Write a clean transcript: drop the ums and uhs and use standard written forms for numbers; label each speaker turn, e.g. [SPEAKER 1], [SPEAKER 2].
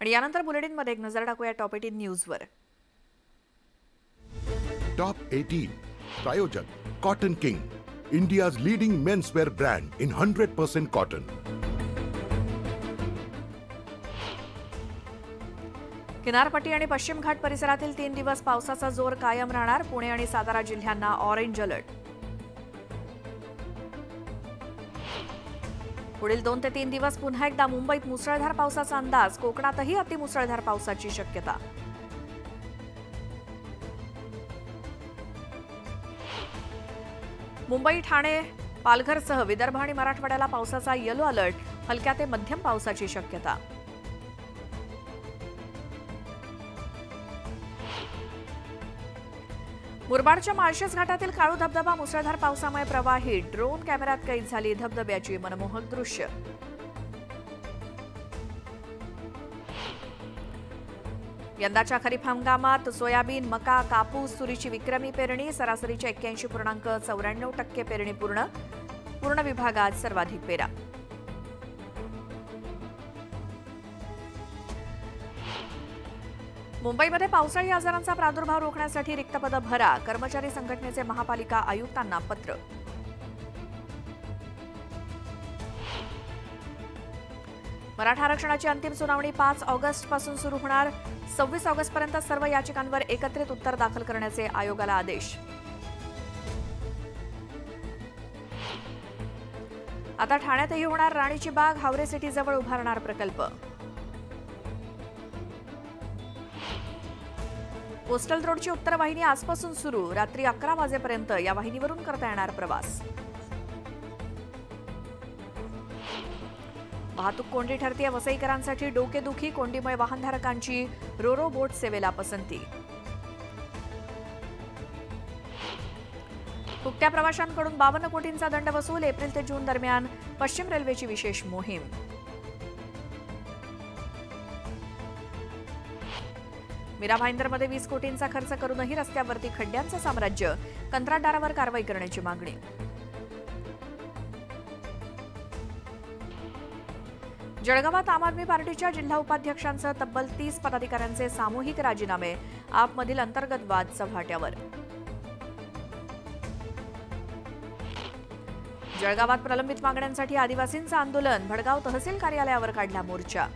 [SPEAKER 1] आणि यानंतर बुलेटिनमध्ये एक नजर टाकूया टॉप 18 न्यूजवर।
[SPEAKER 2] टॉप 18 प्रायोजक cotton king, India's leading menswear brand in 100% cotton.
[SPEAKER 1] किनारपट्टी आणि पश्चिम घाट परिसरातील 3 दिवस पावसाचा जोर कायम राहणार। पुणे आणि सातारा जिल्ह्यांना ऑरेंज अलर्ट। पुढील 2 ते 3 दिवस पुन्हा एकदा मुंबईत मुसळधार पावसाचा अंदाज। कोकणातही अतिमुसळधार पावसाची शक्यता। मुंबई, ठाणे, पालघरसह विदर्भ आणि मराठवाड्याला पावसाचा येलो अलर्ट। हलक्या ते मध्यम पावसाची शक्यता। मुरबाडच्या माळशेज घाटातील काळू धबधबा मुसळधार पावसामुळे प्रवाहित। ड्रोन कॅमेऱ्यात कैद झाली धबधब्याची मनमोहक दृश्य। यंदाच्या खरीप हंगामात सोयाबीन, मका, कापूस, तुरीची विक्रमी पेरणी। सरासरीच्या 81.94% पेरणी पूर्ण विभागात सर्वाधिक पेरा। मुंबईमध्ये पावसाळी आजारांचा प्रादुर्भाव रोखण्यासाठी रिक्त पदं भरा। कर्मचारी संघटनेचे महापालिका आयुक्तांना पत्र। मराठा आरक्षणाची अंतिम सुनावणी 5 ऑगस्टपासून सुरू होणार। 26 ऑगस्टपर्यंत सर्व याचिकांवर एकत्रित उत्तर दाखल करण्याचे आयोगाला आदेश। आता ठाण्यातही होणार राणीची बाग, हावरे सिटीजवळ उभारणार प्रकल्प। कोस्टल रोडची उत्तर वाहिनी आजपासून सुरू। रात्री 11 वाजेपर्यंत या वाहिनीवरून करता येणार प्रवास। वाहतूक कोंडी ठरते वसईकरांसाठी डोकेदुखी। कोंडीमुळे वाहनधारकांची रोरो बोट सेवेला पसंती। फुकट्या प्रवाशांकडून 52 कोटींचा दंड वसूल। एप्रिल ते जून दरम्यान पश्चिम रेल्वेची विशेष मोहीम। मीरा भाईंदरमध्ये 20 कोटींचा खर्च करूनही रस्त्यावरती खड्ड्यांचं साम्राज्य। कंत्राटदारावर कारवाई करण्याची मागणी। जळगावात आम आदमी पार्टीच्या जिल्हा उपाध्यक्षांसह तब्बल 30 पदाधिकाऱ्यांचे सामूहिक राजीनामे। आपमधील अंतर्गत वाद चव्हाट्यावर। जळगावात प्रलंबित मागण्यांसाठी आदिवासींचं आंदोलन। भडगाव तहसील कार्यालयावर काढला मोर्चा।